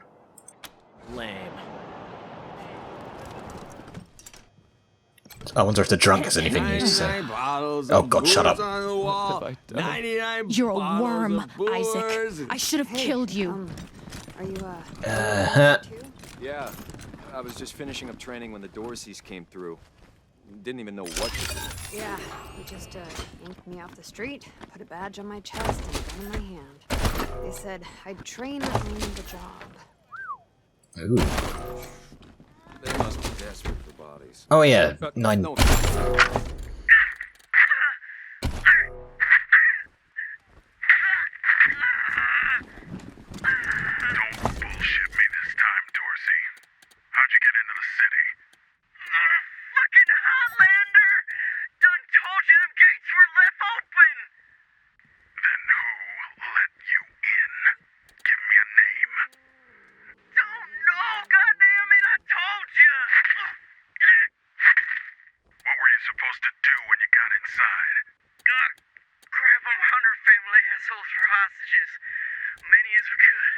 Lame. I wonder if the drunk has anything new to say. Oh god, shut up. You're a worm, Isaac. I should have killed you. Are you, Uh-huh. Yeah, I was just finishing up training when the Dorseys came through. Didn't even know what to do. Yeah, he just yanked me off the street, put a badge on my chest, and a gun in my hand. They said I'd train or own the job. Ooh. They must be desperate for bodies. Oh yeah, 9. No. Fucking Outlander! Done told you them gates were left open! Then who let you in? Give me a name. Don't know, goddammit, I told you! What were you supposed to do when you got inside? Grab them 100 family assholes for hostages. Many as we could.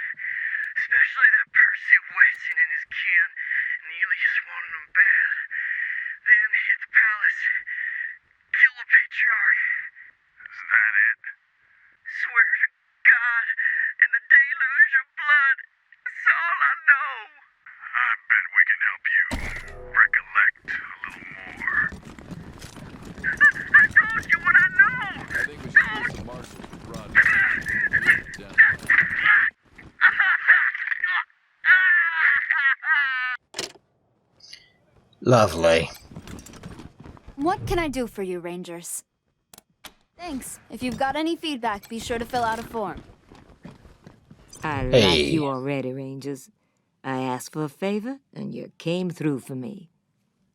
Especially that Percy Weston and his kin. Neely just wanted them bad. Then hit the palace. Kill the patriarch. Is that it? Swear to God and the deluge of blood. That's all I know. I bet we can help you recollect a little more. I told you what I know. I think we should get some marshals to run. Lovely. What can I do for you, Rangers? Thanks. If you've got any feedback, be sure to fill out a form. I Hey. like you already, Rangers. I asked for a favor, and you came through for me.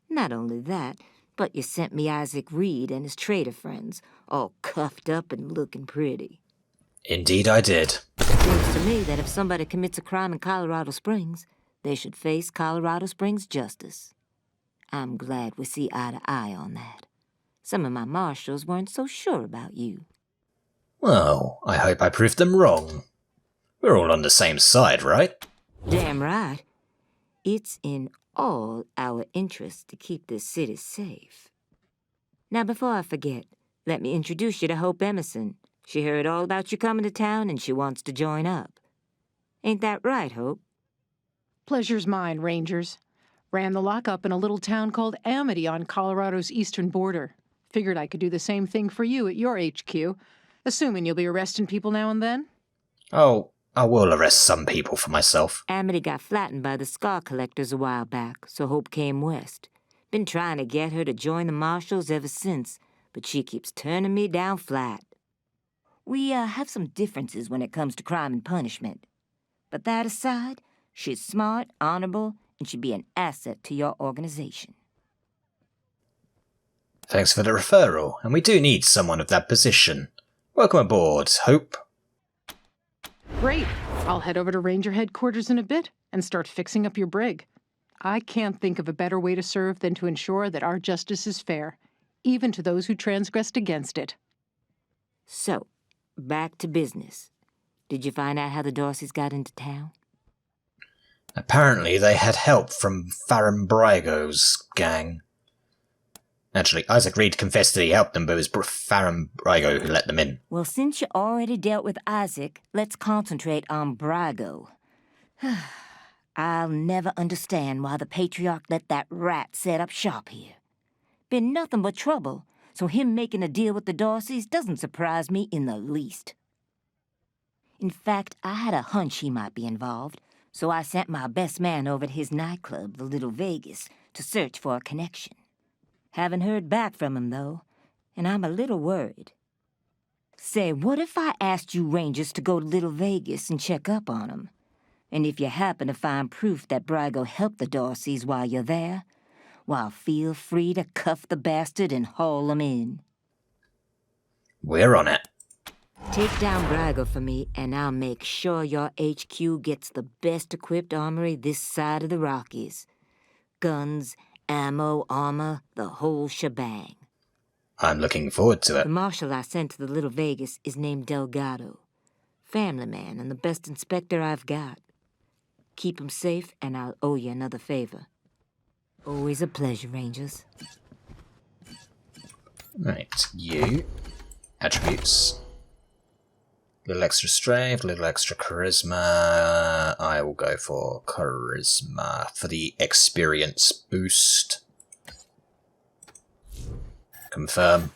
Not only that, but you sent me Isaac Reed and his traitor friends, all cuffed up and looking pretty. Indeed I did. Seems to me that if somebody commits a crime in Colorado Springs, they should face Colorado Springs justice. I'm glad we see eye to eye on that. Some of my marshals weren't so sure about you. Well, I hope I proved them wrong. We're all on the same side, right? Damn right. It's in all our interests to keep this city safe. Now, before I forget, let me introduce you to Hope Emerson. She heard all about you coming to town and she wants to join up. Ain't that right, Hope? Pleasure's mine, Rangers. Ran the lockup in a little town called Amity on Colorado's eastern border. Figured I could do the same thing for you at your HQ, assuming you'll be arresting people now and then. Oh, I will arrest some people for myself. Amity got flattened by the scar collectors a while back, so Hope came west. Been trying to get her to join the marshals ever since, but she keeps turning me down flat. We have some differences when it comes to crime and punishment. But that aside, she's smart, honorable, and should be an asset to your organization. Thanks for the referral, and we do need someone of that position. Welcome aboard, Hope. Great. I'll head over to Ranger headquarters in a bit and start fixing up your brig. I can't think of a better way to serve than to ensure that our justice is fair, even to those who transgressed against it. So, back to business. Did you find out how the Dorseys got into town? Apparently they had help from Farron Brygo's gang. Actually, Isaac Reed confessed that he helped them, but it was Farron Brygo who let them in. Well, since you already dealt with Isaac, let's concentrate on Brygo. I'll never understand why the Patriarch let that rat set up shop here. Been nothing but trouble, so him making a deal with the Dorseys doesn't surprise me in the least. In fact, I had a hunch he might be involved, so I sent my best man over to his nightclub, the Little Vegas, to search for a connection. Haven't heard back from him, though, and I'm a little worried. Say, what if I asked you Rangers to go to Little Vegas and check up on him? And if you happen to find proof that Brygo helped the Dorseys while you're there, well, feel free to cuff the bastard and haul him in. We're on it. Take down Brygo for me, and I'll make sure your HQ gets the best-equipped armory this side of the Rockies. Guns, ammo, armor, the whole shebang. I'm looking forward to it. The marshal I sent to the Little Vegas is named Delgado. Family man and the best inspector I've got. Keep him safe, and I'll owe you another favor. Always a pleasure, Rangers. Right, you. Attributes. Little extra strength, little extra charisma. I will go for charisma for the experience boost. Confirm.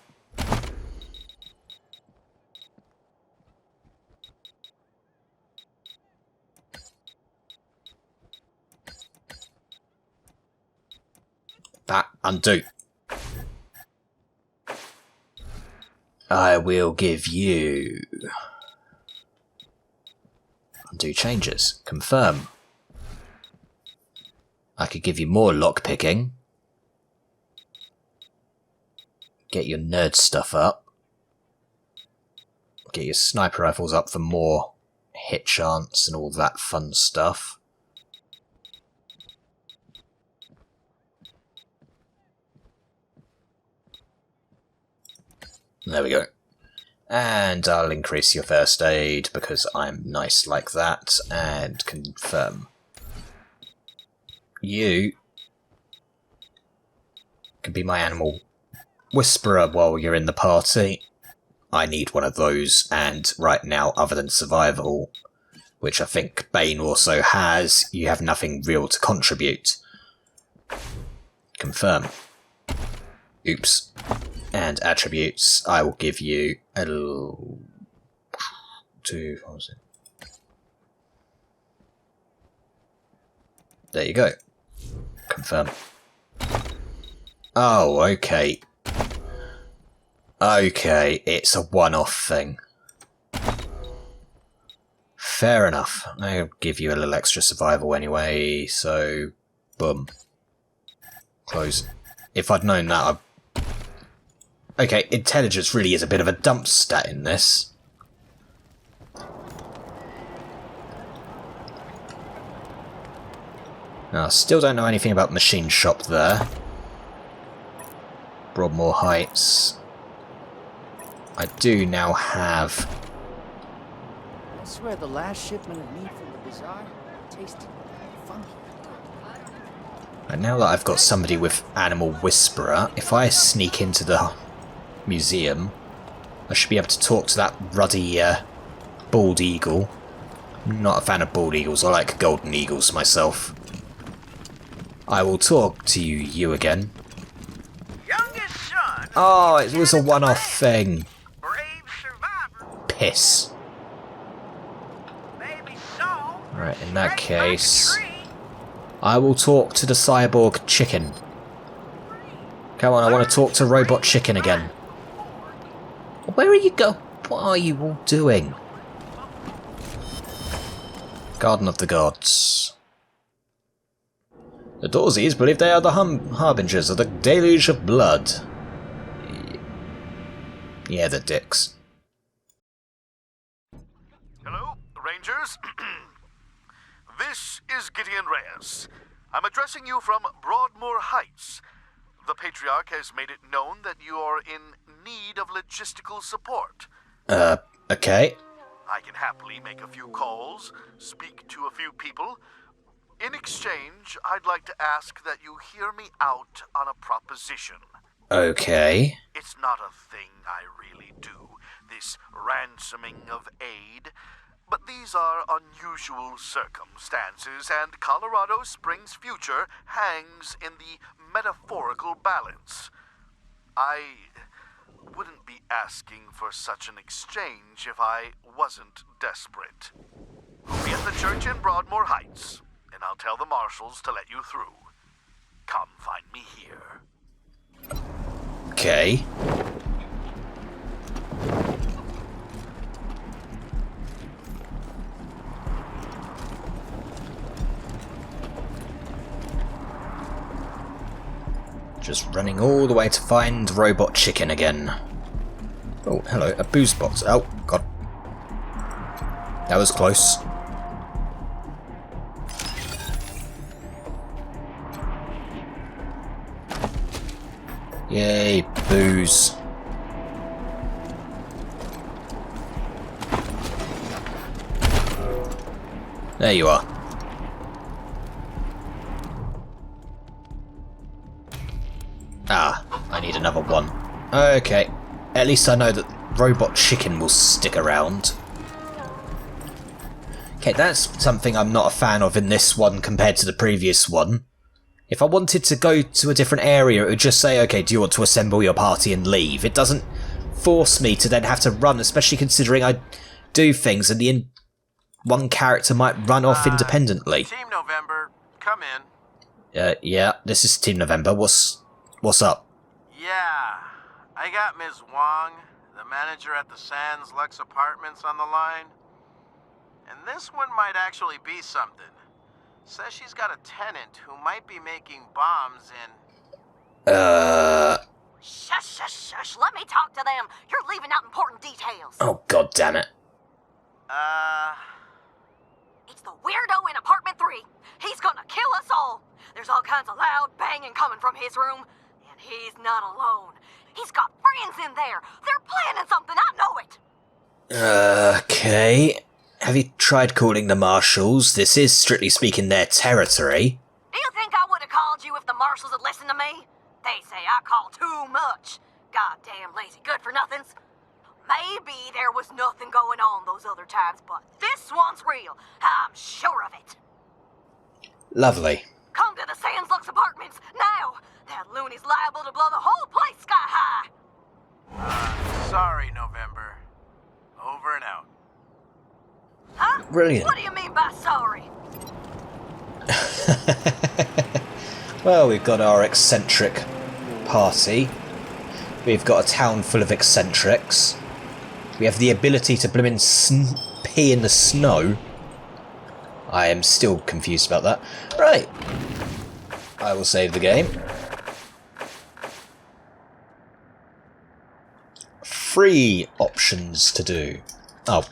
That undo. I will give you undo changes. Confirm. I could give you more lockpicking. Get your nerd stuff up. Get your sniper rifles up for more hit chance and all that fun stuff. There we go. And I'll increase your first aid because I'm nice like that, and confirm. You can be my animal whisperer while you're in the party. I need one of those, and right now, other than survival, which I think Bane also has, you have nothing real to contribute. Confirm. Oops. And attributes, I will give you a little... what was it? There you go. Confirm. Oh, okay. Okay, it's a one-off thing. Fair enough. I'll give you a little extra survival anyway, so... boom. Close. If I'd known that, I'd... Okay, intelligence really is a bit of a dump stat in this. Now, still don't know anything about machine shop there. Broadmoor Heights. I do now have... I swear the last shipment of meat from the bazaar tasted funky. And now that I've got somebody with Animal Whisperer, if I sneak into the museum, I should be able to talk to that ruddy bald eagle. I'm not a fan of bald eagles, I like golden eagles myself. I will talk to you again. Oh, it was a one-off thing. Piss. Right, in that case, I will talk to the cyborg chicken. Come on, I want to talk to Robot Chicken again. Where are you going? What are you all doing? Garden of the Gods. The Dorsies believe they are the harbingers of the deluge of blood. Yeah, the dicks. Hello, Rangers. This is Gideon Reyes. I'm addressing you from Broadmoor Heights. The Patriarch has made it known that you are in need of logistical support. Okay. I can happily make a few calls, speak to a few people. In exchange, I'd like to ask that you hear me out on a proposition. Okay. It's not a thing I really do, this ransoming of aid. But these are unusual circumstances, and Colorado Springs' future hangs in the metaphorical balance. I wouldn't be asking for such an exchange if I wasn't desperate. We'll be at the church in Broadmoor Heights, and I'll tell the marshals to let you through. Come find me here. Okay. Just running all the way to find Robot Chicken again. Oh, hello, a booze box. Oh, God. That was close. Yay, booze. There you are. Ah, I need another one. Okay, at least I know that Robot Chicken will stick around. Okay, that's something I'm not a fan of in this one compared to the previous one. If I wanted to go to a different area, it would just say, okay, do you want to assemble your party and leave? It doesn't force me to then have to run, especially considering I do things and one character might run off independently. Team November, come in. Yeah, this is Team November. What's up? Yeah, I got Ms. Wong, the manager at the Sands Lux Apartments, on the line. And this one might actually be something. Says she's got a tenant who might be making bombs in... Shush, shush, shush. Let me talk to them. You're leaving out important details. Oh, God damn it. It's the weirdo in apartment 3. He's gonna kill us all. There's all kinds of loud banging coming from his room. And he's not alone. He's got friends in there. They're planning something. I know it. Okay. Have you tried calling the marshals? This is, strictly speaking, their territory. Do you think I would have called you if the marshals had listened to me? They say I call too much. Goddamn lazy good-for-nothings. Maybe there was nothing going on those other times, but this one's real. I'm sure of it. Lovely. Come to the Sands Lux Apartments, now! That loony's liable to blow the whole place sky high! Sorry, November. Over and out. Huh? Brilliant. What do you mean by sorry? Well, we've got our eccentric party. We've got a town full of eccentrics. We have the ability to blimmin' pee in the snow. I am still confused about that. Right. I will save the game. 3 options to do. Oh.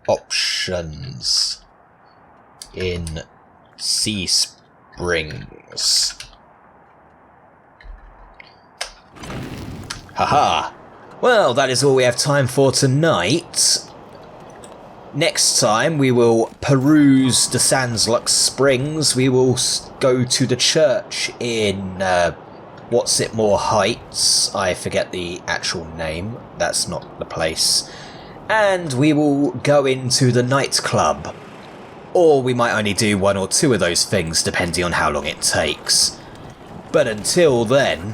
Options. In Sea Springs. Haha. Well, that is all we have time for tonight. Next time we will peruse the Sandslux Springs. We will go to the church in What's-It-More Heights. I forget the actual name. That's not the place. And we will go into the nightclub. Or we might only do one or two of those things depending on how long it takes. But until then,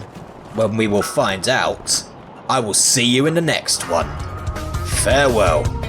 when we will find out, I will see you in the next one. Farewell.